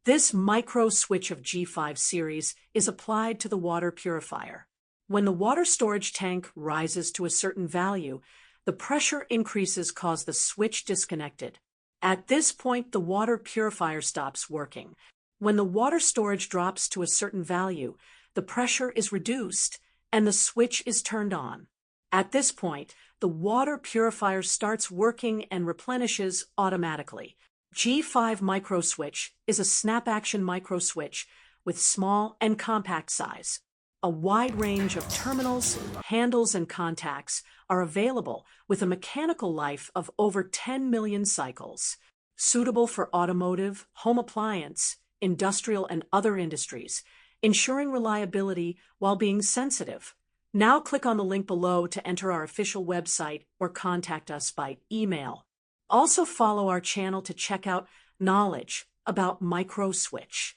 This micro switch of G5 series is applied to the water purifier. When the water storage tank rises to a certain value, the pressure increases cause the switch disconnected. At this point, the water purifier stops working. When the water storage drops to a certain value, the pressure is reduced and the switch is turned on. At this point, the water purifier starts working and replenishes automatically. G5 micro switch is a snap-action micro switch with small and compact size. A wide range of terminals, handles, and contacts are available with a mechanical life of over 10 million cycles. Suitable for automotive, home appliance, industrial, and other industries, ensuring reliability while being sensitive. Now click on the link below to enter our official website or contact us by email. Also follow our channel to check out knowledge about micro switch.